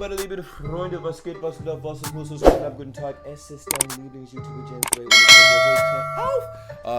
meine lieben Freunde, was geht, was läuft, was ist los, was geht, guten Tag, es ist dein Lieblings-YouTuber Bray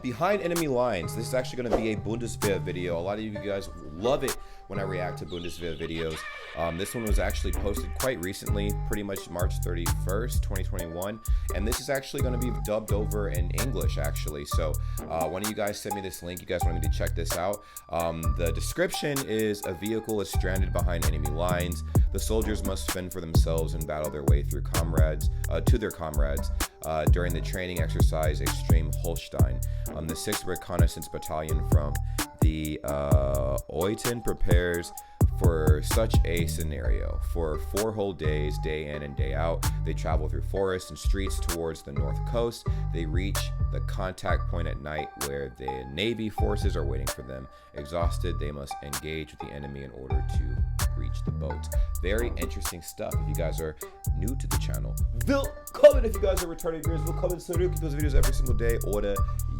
behind enemy lines. This is actually going to be a Bundeswehr video. A lot of you guys love it when I react to Bundeswehr videos. This one was actually posted quite recently, pretty much March 31st, 2021, and this is actually going to be dubbed over in English, actually. So one of you guys sent me this link. You guys want me to check this out. The description is: a vehicle is stranded behind enemy lines. The soldiers must fend for themselves and battle their way through to their comrades during the training exercise Extreme Holstein. The 6th Reconnaissance Battalion from the Oiten prepares for such a scenario. For 4 whole days, day in and day out, they travel through forests and streets towards the north coast. They reach the contact point at night where the Navy forces are waiting for them. Exhausted, they must engage with the enemy in order to reach the boat. Very interesting stuff. If you guys are new to the channel, willkommen. If you guys are returning viewers, willkommen zurück. Those videos every single day oder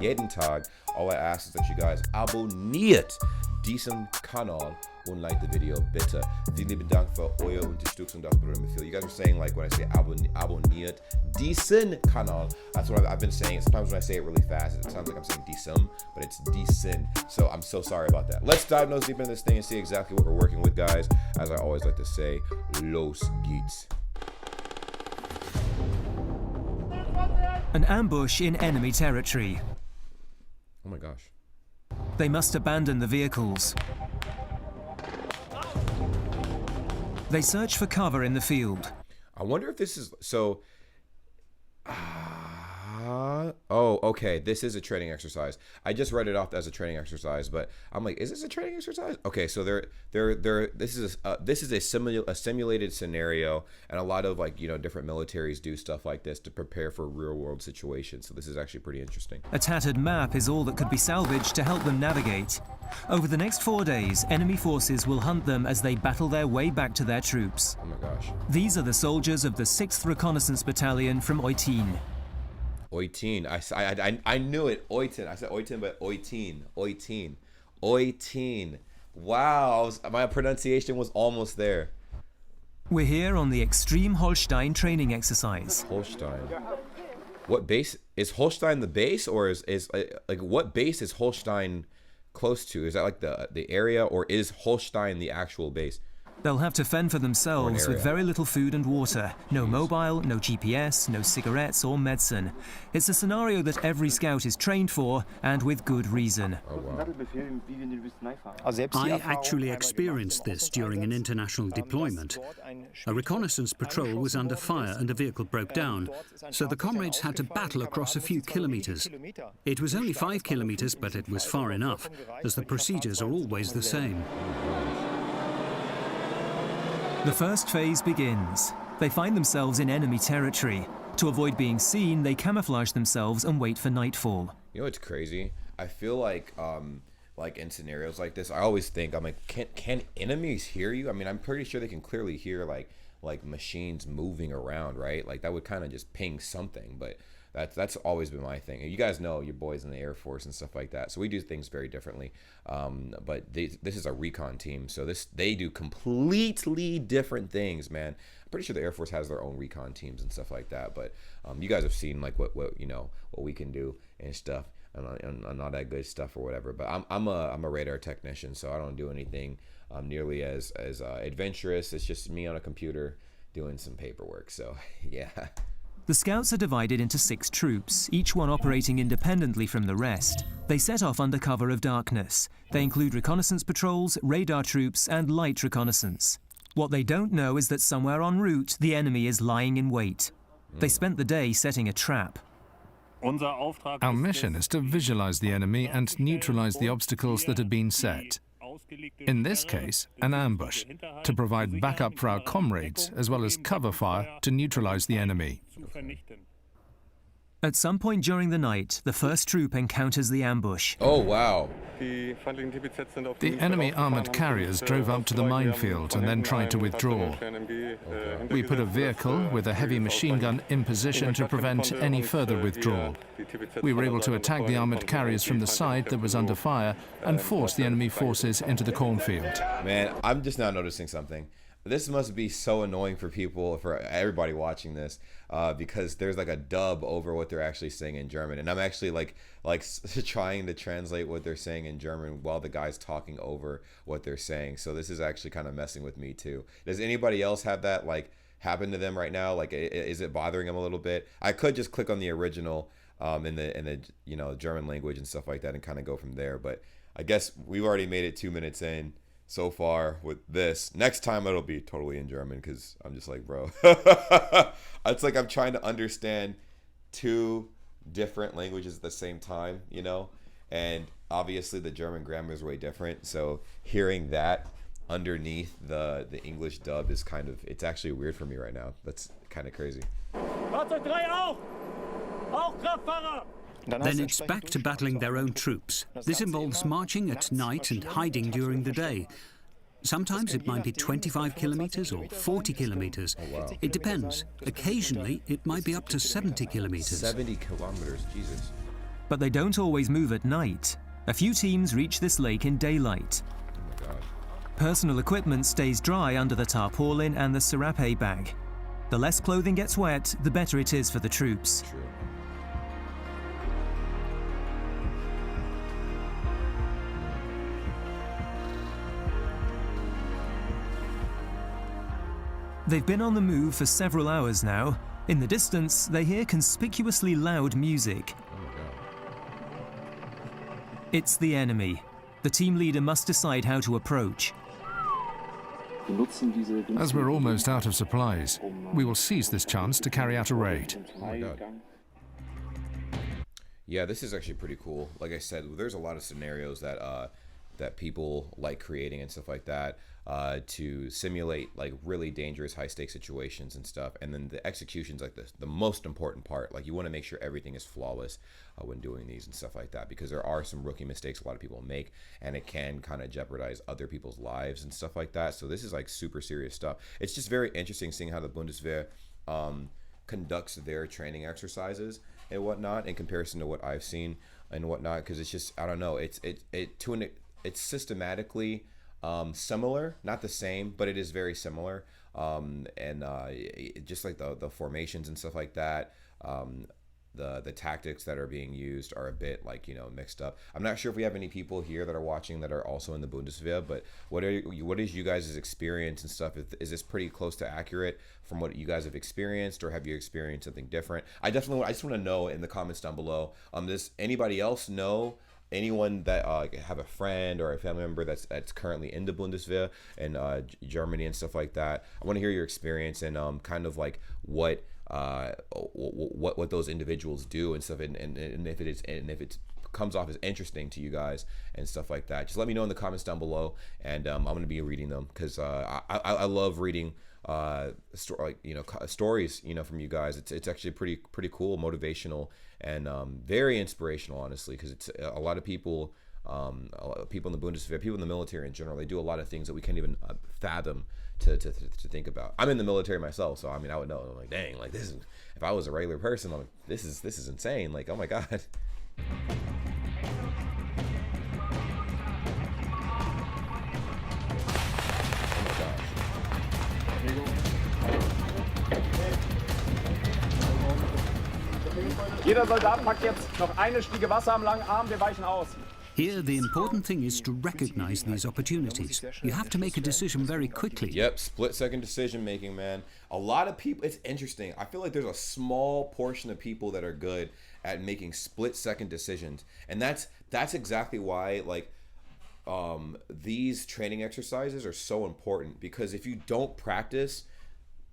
jeden Tag. All I ask is that you guys abonniert diesen Kanal und like the video bitte. Vielen lieben Dank für eure Unterstützung. Das bedeutet mir viel. You guys are saying, like, when I say abonniert diesen Kanal, that's what I've been saying. Sometimes when I say it really fast, it sounds like I'm saying diesem, but it's diesen. So I'm so sorry about that. Let's dive nose deep into this thing and see exactly what we're working with, guys. As I always like to say, los geht's. An ambush in enemy territory. Oh my gosh. They must abandon the vehicles. They search for cover in the field. I wonder if this is so. Oh, okay. This is a training exercise. I just read it off as a training exercise, but I'm like, is this a training exercise? Okay, so this is a simulated scenario, and a lot of, like, you know, different militaries do stuff like this to prepare for real world situations. So this is actually pretty interesting. A tattered map is all that could be salvaged to help them navigate. Over the next 4 days, enemy forces will hunt them as they battle their way back to their troops. Oh my gosh. These are the soldiers of the 6th Reconnaissance Battalion from Oiten. Oiten. I knew it. Oiten. I said Oiten, but Oiten. Oiten. Oiten. Wow. My pronunciation was almost there. We're here on the Extreme Holstein training exercise. Holstein. What base? Is Holstein the base, or is like, what base is Holstein close to? Is that like the area, or is Holstein the actual base? They'll have to fend for themselves with very little food and water. No mobile, no GPS, no cigarettes or medicine. It's a scenario that every scout is trained for, and with good reason. Oh, wow. I actually experienced this during an international deployment. A reconnaissance patrol was under fire and a vehicle broke down, so the comrades had to battle across a few kilometers. It was only 5 kilometers, but it was far enough, as the procedures are always the same. The first phase begins. They find themselves in enemy territory. To avoid being seen, they camouflage themselves and wait for nightfall. You know what's crazy? I feel like in scenarios like this, I always think, I'm like, can enemies hear you? I mean, I'm pretty sure they can clearly hear like machines moving around, right? Like that would kind of just ping something, but that's always been my thing. And you guys know your boys in the Air Force and stuff like that, so we do things very differently. But this is a recon team, so they do completely different things, man. I'm pretty sure the Air Force has their own recon teams and stuff like that. But you guys have seen like what you know what we can do and stuff, and all that good stuff or whatever. But I'm a radar technician, so I don't do anything nearly as adventurous. It's just me on a computer doing some paperwork. So yeah. The scouts are divided into 6 troops, each one operating independently from the rest. They set off under cover of darkness. They include reconnaissance patrols, radar troops, and light reconnaissance. What they don't know is that somewhere en route, the enemy is lying in wait. They spent the day setting a trap. Our mission is to visualize the enemy and neutralize the obstacles that have been set. In this case, an ambush, to provide backup for our comrades, as well as cover fire to neutralize the enemy. At some point during the night, the first troop encounters the ambush. Oh, wow. The enemy armored carriers drove up to the minefield and then tried to withdraw. We put a vehicle with a heavy machine gun in position to prevent any further withdrawal. We were able to attack the armored carriers from the side that was under fire and force the enemy forces into the cornfield. Man, I'm just now noticing something. this must be so annoying for people, for everybody watching this, because there's like a dub over what they're actually saying in German, and I'm actually like trying to translate what they're saying in German while the guy's talking over what they're saying. So this is actually kind of messing with me too. Does anybody else have that like happen to them right now? Like, is it bothering them a little bit? I could just click on the original in the you know, German language and stuff like that and kind of go from there, but I guess we've already made it 2 minutes in so far with this. Next time it'll be totally in German, because I'm just like, bro. It's like I'm trying to understand two different languages at the same time, you know? And obviously the German grammar is way different. So hearing that underneath the English dub is kind of, it's actually weird for me right now. That's kind of crazy. Then it's back to battling their own troops. This involves marching at night and hiding during the day. Sometimes it might be 25 kilometers or 40 kilometers. Oh, wow. It depends. Occasionally, it might be up to 70 kilometers. 70 kilometers, Jesus. But they don't always move at night. A few teams reach this lake in daylight. Oh my God. Personal equipment stays dry under the tarpaulin and the serape bag. The less clothing gets wet, the better it is for the troops. True. They've been on the move for several hours now. In the distance, they hear conspicuously loud music. Oh my God. It's the enemy. The team leader must decide how to approach. As we're almost out of supplies, we will seize this chance to carry out a raid. Oh my God. Yeah, this is actually pretty cool. Like I said, there's a lot of scenarios that that people like creating and stuff like that to simulate like really dangerous high stakes situations and stuff. And then the execution's like the most important part. Like you want to make sure everything is flawless when doing these and stuff like that, because there are some rookie mistakes a lot of people make, and it can kind of jeopardize other people's lives and stuff like that. So this is like super serious stuff. It's just very interesting seeing how the Bundeswehr conducts their training exercises and whatnot in comparison to what I've seen and whatnot, because it's just, I don't know, it's systematically similar, not the same, but it is very similar. Just like the formations and stuff like that, the tactics that are being used are a bit like, you know, mixed up. I'm not sure if we have any people here that are watching that are also in the Bundeswehr, but what is you guys' experience and stuff? Is this pretty close to accurate from what you guys have experienced, or have you experienced something different? I just want to know in the comments down below. Does anybody else know anyone that have a friend or a family member that's currently in the Bundeswehr and Germany and stuff like that? I want to hear your experience and kind of like what those individuals do and stuff, and if it comes off as interesting to you guys and stuff like that. Just let me know in the comments down below, and I'm going to be reading them, because I love reading stories, you know, from you guys. It's actually pretty cool, motivational, and very inspirational, honestly, because it's a lot of people in the Bundeswehr, people in the military in general, they do a lot of things that we can't even fathom to think about. I'm in the military myself, so I mean, I would know. I'm like, dang, like this is, if I was a regular person, I'm like, this is insane. Like, oh my God. Jeder Soldat packt jetzt noch eine Stiege Wasser am langen Arm, wir weichen aus. Here, the important thing is to recognize these opportunities. You have to make a decision very quickly. Yep, split-second decision making, man. A lot of people, it's interesting. I feel like there's a small portion of people that are good at making split-second decisions, and that's exactly why, like, these training exercises are so important, because if you don't practice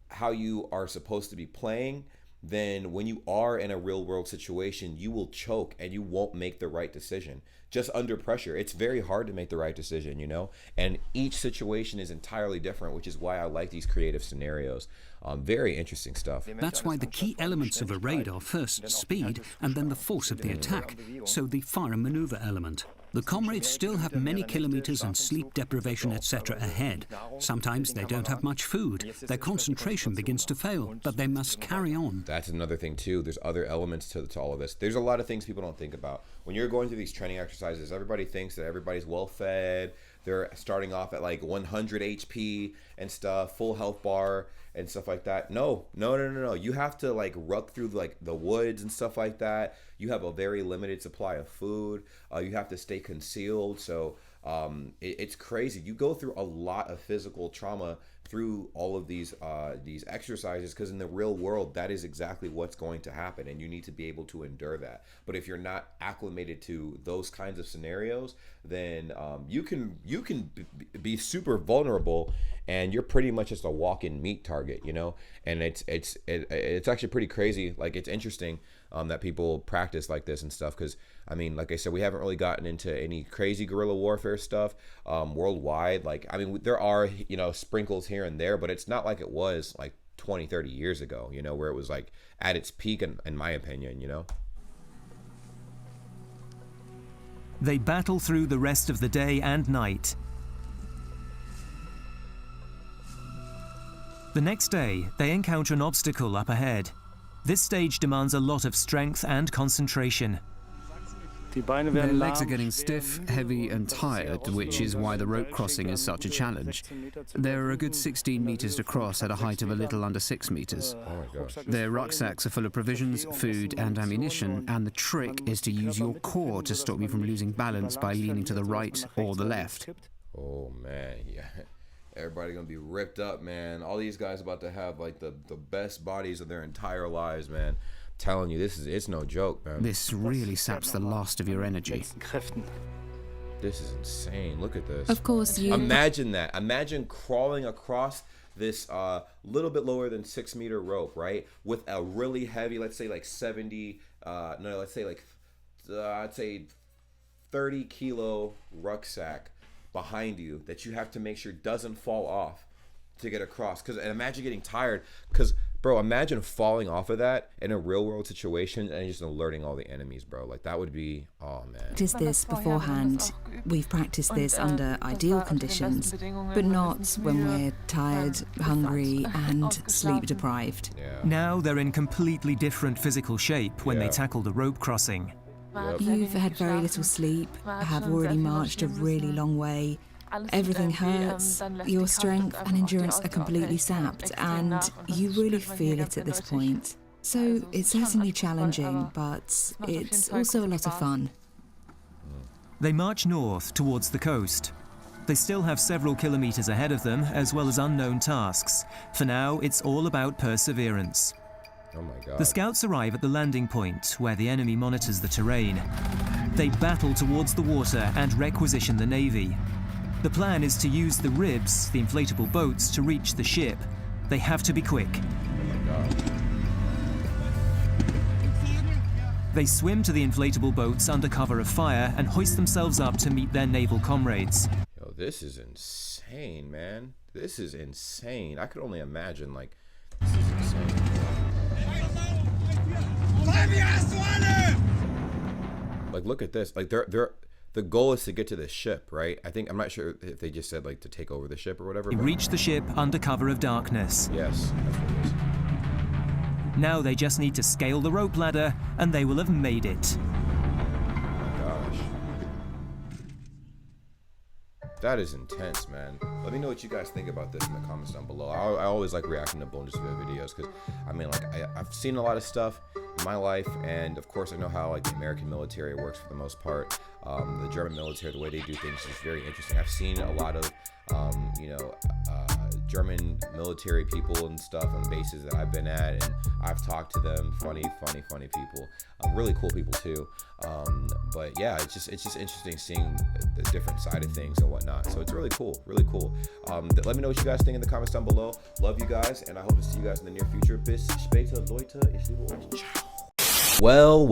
how you are supposed to be playing, then when you are in a real world situation, you will choke and you won't make the right decision. Just under pressure, it's very hard to make the right decision, you know, and each situation is entirely different, which is why I like these creative scenarios. Very interesting stuff. That's why the key elements of a raid are first speed and then the force of the attack, so the fire and maneuver element. The comrades still have many kilometers and sleep deprivation, etc. ahead. Sometimes they don't have much food. Their concentration begins to fail, but they must carry on. That's another thing too. There's other elements to all of this. There's a lot of things people don't think about. When you're going through these training exercises, everybody thinks that everybody's well fed, they're starting off at like 100 HP and stuff, full health bar and stuff like that. No. You have to like ruck through like the woods and stuff like that. You have a very limited supply of food. You have to stay concealed. So it's crazy. You go through a lot of physical trauma through all of these exercises, because in the real world that is exactly what's going to happen, and you need to be able to endure that. But if you're not acclimated to those kinds of scenarios, then you can be super vulnerable, and you're pretty much just a walk-in meat target, you know. And it's actually pretty crazy. Like, it's interesting that people practice like this and stuff, because I mean, like I said, we haven't really gotten into any crazy guerrilla warfare stuff worldwide. Like, I mean, there are, you know, sprinkles here and there, but it's not like it was like 20-30 years ago, you know, where it was like at its peak, in my opinion, you know. They battle through the rest of the day and night. The next day, they encounter an obstacle up ahead. This stage demands a lot of strength and concentration. Their legs are getting stiff, heavy and tired, which is why the rope crossing is such a challenge. They're a good 16 meters to cross at a height of a little under 6 meters. Oh my gosh. Their rucksacks are full of provisions, food and ammunition, and the trick is to use your core to stop you from losing balance by leaning to the right or the left. Oh man, yeah. Everybody gonna be ripped up, man. All these guys about to have like the best bodies of their entire lives, man. Telling you, it's no joke, man. This really saps the last of your energy. This is insane. Look at this. Of course, you imagine that. Imagine crawling across this little bit lower than 6 meter rope, right? With a really heavy, let's say like 70, let's say like, I'd say 30 kilo rucksack behind you that you have to make sure doesn't fall off to get across. And imagine getting tired, because bro, imagine falling off of that in a real world situation and just alerting all the enemies, bro. Like, that would be, oh man. practice this beforehand. We've practiced this under ideal conditions, but not when we're tired, hungry and sleep deprived. Yeah. Now they're in completely different physical shape when they tackle the rope crossing. You've had very little sleep, have already marched a really long way. Everything hurts, your strength and endurance are completely sapped, and you really feel it at this point. So it's certainly challenging, but it's also a lot of fun. They march north towards the coast. They still have several kilometers ahead of them, as well as unknown tasks. For now, it's all about perseverance. Oh my God. The scouts arrive at the landing point, where the enemy monitors the terrain. They battle towards the water and requisition the Navy. The plan is to use the ribs, the inflatable boats, to reach the ship. They have to be quick. Oh my God. They swim to the inflatable boats under cover of fire and hoist themselves up to meet their naval comrades. Yo, this is insane, man. This is insane. I could only imagine, like, this is insane. Like, look at this. Like, the goal is to get to the ship, right? I'm not sure if they just said like to take over the ship or whatever. They reach the ship under cover of darkness. Yes, that's what it is. Now they just need to scale the rope ladder and they will have made it. Oh my gosh. That is intense, man. Let me know what you guys think about this in the comments down below. I always like reacting to BUNDESWHER videos, because I mean, like, I've seen a lot of stuff in my life, and of course I know how like the American military works for the most part. The German military, the way they do things is very interesting. I've seen a lot of German military people and stuff on bases that I've been at, and I've talked to them. Funny people. Really cool people too. But yeah, it's just interesting seeing the different side of things and whatnot. So it's really cool. Let me know what you guys think in the comments down below. Love you guys, and I hope to see you guys in the near future. Bis später, Leute. Ich liebe euch. Ciao. Well,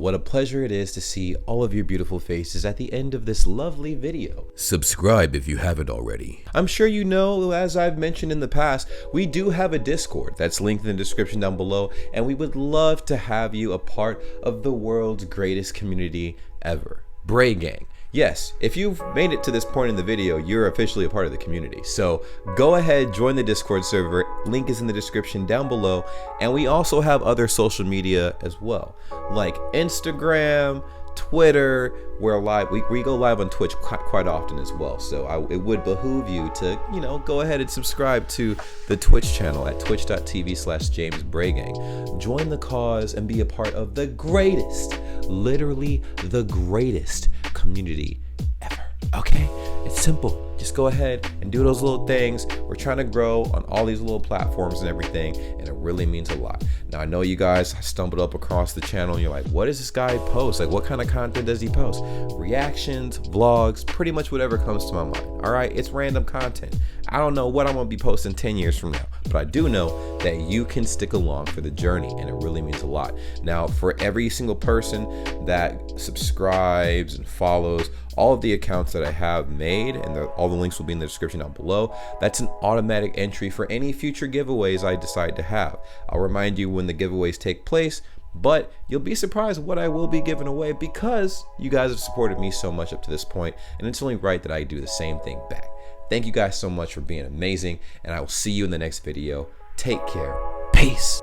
what a pleasure it is to see all of your beautiful faces at the end of this lovely video. Subscribe if you haven't already. I'm sure you know, as I've mentioned in the past, we do have a Discord that's linked in the description down below, and we would love to have you a part of the world's greatest community ever, Bray Gang. Yes, if you've made it to this point in the video, you're officially a part of the community. So go ahead, join the Discord server. Link is in the description down below. And we also have other social media as well, like Instagram, Twitter. We're live. We go live on Twitch quite often as well. So it would behoove you to, go ahead and subscribe to the Twitch channel at twitch.tv/JamesBrayGang. Join the cause and be a part of the greatest, literally the greatest community ever. Okay? It's simple. Just go ahead and do those little things. We're trying to grow on all these little platforms and everything, and it really means a lot. Now, I know you guys stumbled up across the channel and you're like, what does this guy post? Like, what kind of content does he post? Reactions, vlogs, pretty much whatever comes to my mind. All right, it's random content. I don't know what I'm gonna be posting 10 years from now, but I do know that you can stick along for the journey, and it really means a lot. Now, for every single person that subscribes and follows all of the accounts that I have made, and all the links will be in the description down below, that's an automatic entry for any future giveaways I decide to have. I'll remind you when the giveaways take place, but you'll be surprised what I will be giving away because you guys have supported me so much up to this point, and it's only right that I do the same thing back. Thank you guys so much for being amazing, and I will see you in the next video. Take care. Peace.